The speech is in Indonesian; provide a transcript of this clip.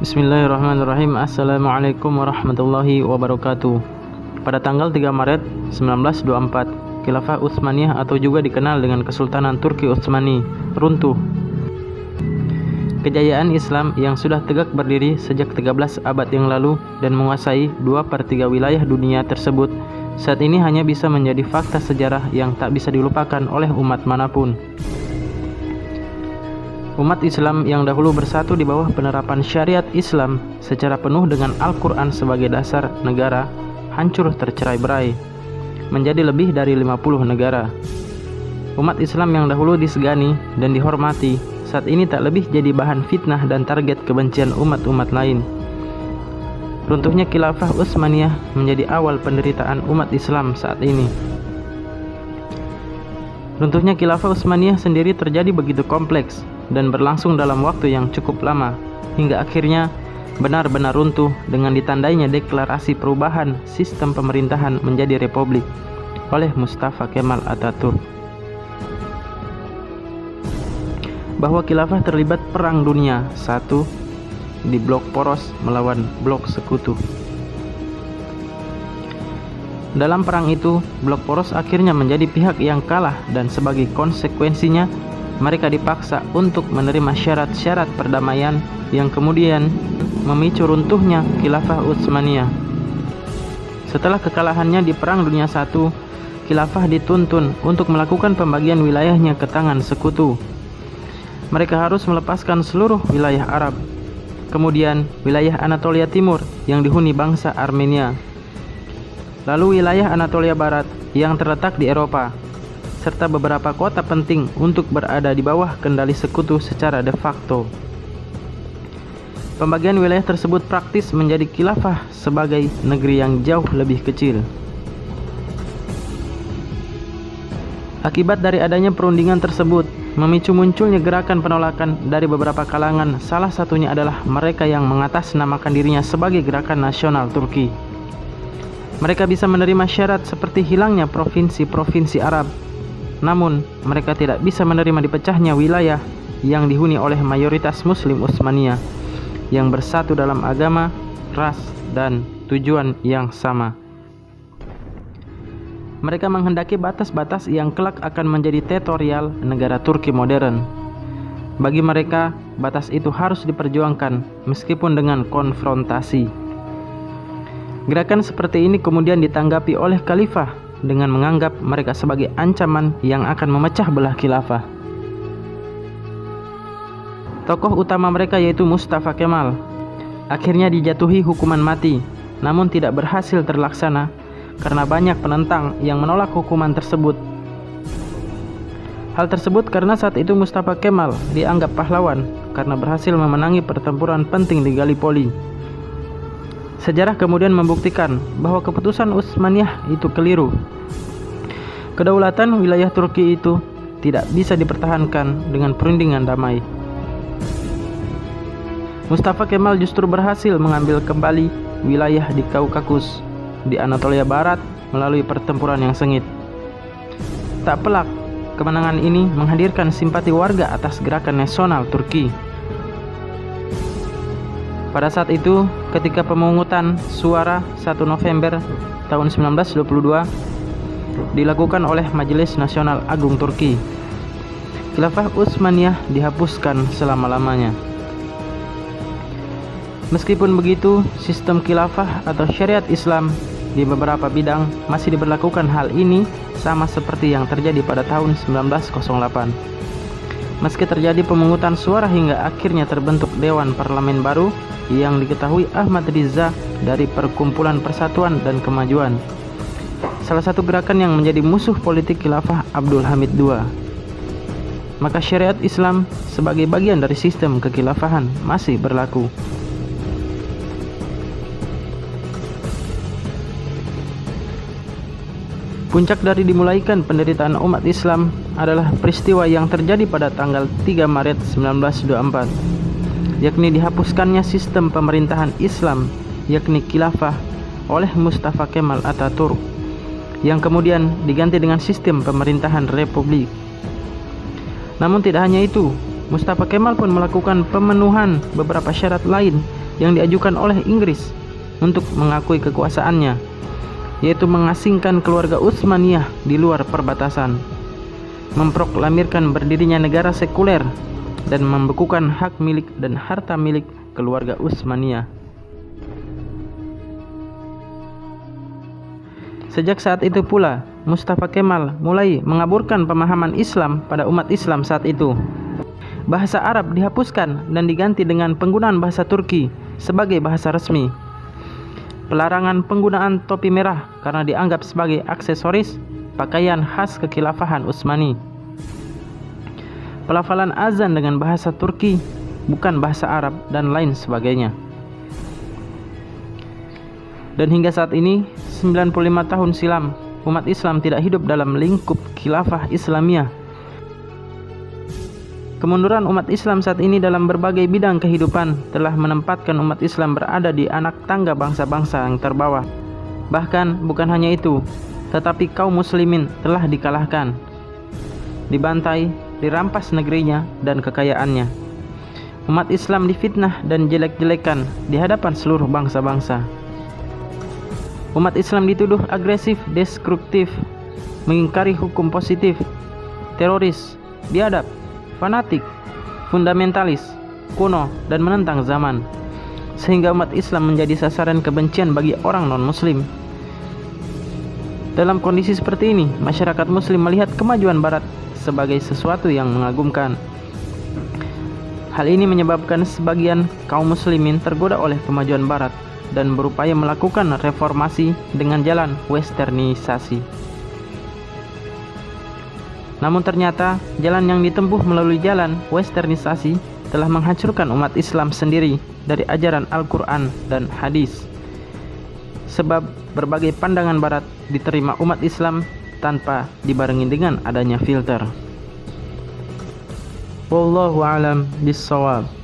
Bismillahirrahmanirrahim. Assalamualaikum warahmatullahi wabarakatuh. Pada tanggal 3 Maret 1924, Khilafah Utsmaniyah atau juga dikenal dengan Kesultanan Turki Utsmani runtuh. Kejayaan Islam yang sudah tegak berdiri sejak 13 abad yang lalu dan menguasai 2/3 wilayah dunia tersebut saat ini hanya bisa menjadi fakta sejarah yang tak bisa dilupakan oleh umat manapun. Umat Islam yang dahulu bersatu di bawah penerapan syariat Islam secara penuh dengan Al-Quran sebagai dasar negara, hancur tercerai-berai menjadi lebih dari 50 negara. Umat Islam yang dahulu disegani dan dihormati saat ini tak lebih jadi bahan fitnah dan target kebencian umat-umat lain. Runtuhnya Khilafah Utsmaniyah menjadi awal penderitaan umat Islam saat ini. Runtuhnya Khilafah Utsmaniyah sendiri terjadi begitu kompleks dan berlangsung dalam waktu yang cukup lama, hingga akhirnya benar-benar runtuh dengan ditandainya deklarasi perubahan sistem pemerintahan menjadi republik oleh Mustafa Kemal Atatürk. Bahwa khilafah terlibat Perang Dunia I di blok poros melawan blok sekutu. Dalam perang itu, blok poros akhirnya menjadi pihak yang kalah dan sebagai konsekuensinya mereka dipaksa untuk menerima syarat-syarat perdamaian yang kemudian memicu runtuhnya Khilafah Utsmaniyah. Setelah kekalahannya di Perang Dunia I, Khilafah dituntun untuk melakukan pembagian wilayahnya ke tangan sekutu. Mereka harus melepaskan seluruh wilayah Arab, kemudian wilayah Anatolia Timur yang dihuni bangsa Armenia, lalu wilayah Anatolia Barat yang terletak di Eropa, serta beberapa kota penting untuk berada di bawah kendali sekutu secara de facto. Pembagian wilayah tersebut praktis menjadi khilafah sebagai negeri yang jauh lebih kecil. Akibat dari adanya perundingan tersebut, memicu munculnya gerakan penolakan dari beberapa kalangan, salah satunya adalah mereka yang mengatasnamakan dirinya sebagai Gerakan Nasional Turki. Mereka bisa menerima syarat seperti hilangnya provinsi-provinsi Arab, namun mereka tidak bisa menerima dipecahnya wilayah yang dihuni oleh mayoritas Muslim Utsmaniyah yang bersatu dalam agama, ras, dan tujuan yang sama. Mereka menghendaki batas-batas yang kelak akan menjadi teritorial negara Turki modern. Bagi mereka, batas itu harus diperjuangkan meskipun dengan konfrontasi. Gerakan seperti ini kemudian ditanggapi oleh Khalifah dengan menganggap mereka sebagai ancaman yang akan memecah belah khilafah. Tokoh utama mereka yaitu Mustafa Kemal akhirnya dijatuhi hukuman mati, namun tidak berhasil terlaksana karena banyak penentang yang menolak hukuman tersebut. Hal tersebut karena saat itu Mustafa Kemal dianggap pahlawan karena berhasil memenangi pertempuran penting di Gallipoli. Sejarah kemudian membuktikan bahwa keputusan Utsmaniyah itu keliru. Kedaulatan wilayah Turki itu tidak bisa dipertahankan dengan perundingan damai. Mustafa Kemal justru berhasil mengambil kembali wilayah di Kaukasus, di Anatolia Barat melalui pertempuran yang sengit. Tak pelak, kemenangan ini menghadirkan simpati warga atas gerakan nasional Turki. Pada saat itu, ketika pemungutan suara 1 November tahun 1922 dilakukan oleh Majelis Nasional Agung Turki, Khilafah Utsmaniyah dihapuskan selama-lamanya. Meskipun begitu, sistem khilafah atau syariat Islam di beberapa bidang masih diberlakukan. Hal ini sama seperti yang terjadi pada tahun 1908. Meski terjadi pemungutan suara hingga akhirnya terbentuk Dewan Parlemen baru yang diketahui Ahmad Riza dari Perkumpulan Persatuan dan Kemajuan, salah satu gerakan yang menjadi musuh politik khilafah Abdul Hamid II, maka syariat Islam sebagai bagian dari sistem kekhilafahan masih berlaku. Puncak dari dimulaikan penderitaan umat Islam adalah peristiwa yang terjadi pada tanggal 3 Maret 1924, yakni dihapuskannya sistem pemerintahan Islam, yakni khilafah, oleh Mustafa Kemal Atatürk, yang kemudian diganti dengan sistem pemerintahan republik. Namun tidak hanya itu, Mustafa Kemal pun melakukan pemenuhan beberapa syarat lain yang diajukan oleh Inggris untuk mengakui kekuasaannya, yaitu mengasingkan keluarga Utsmaniyah di luar perbatasan, memproklamirkan berdirinya negara sekuler, dan membekukan hak milik dan harta milik keluarga Utsmaniyah. Sejak saat itu pula, Mustafa Kemal mulai mengaburkan pemahaman Islam pada umat Islam saat itu. Bahasa Arab dihapuskan dan diganti dengan penggunaan bahasa Turki sebagai bahasa resmi. Pelarangan penggunaan topi merah karena dianggap sebagai aksesoris pakaian khas kekhilafahan Utsmani. Pelafalan azan dengan bahasa Turki, bukan bahasa Arab, dan lain sebagainya. Dan hingga saat ini, 95 tahun silam, umat Islam tidak hidup dalam lingkup khilafah Islamiyah. Kemunduran umat Islam saat ini dalam berbagai bidang kehidupan telah menempatkan umat Islam berada di anak tangga bangsa-bangsa yang terbawah. Bahkan bukan hanya itu, tetapi kaum muslimin telah dikalahkan, dibantai, dirampas negerinya dan kekayaannya. Umat Islam difitnah dan jelek-jelekan di hadapan seluruh bangsa-bangsa. Umat Islam dituduh agresif, destruktif, mengingkari hukum positif, teroris, biadab, fanatik, fundamentalis, kuno, dan menentang zaman, sehingga umat Islam menjadi sasaran kebencian bagi orang non-muslim. Dalam kondisi seperti ini, masyarakat muslim melihat kemajuan barat sebagai sesuatu yang mengagumkan. Hal ini menyebabkan sebagian kaum muslimin tergoda oleh kemajuan barat dan berupaya melakukan reformasi dengan jalan westernisasi. Namun ternyata jalan yang ditempuh melalui jalan westernisasi telah menghancurkan umat Islam sendiri dari ajaran Al-Quran dan hadis. Sebab berbagai pandangan barat diterima umat Islam tanpa dibarengi dengan adanya filter. Wallahu a'lam bishawab.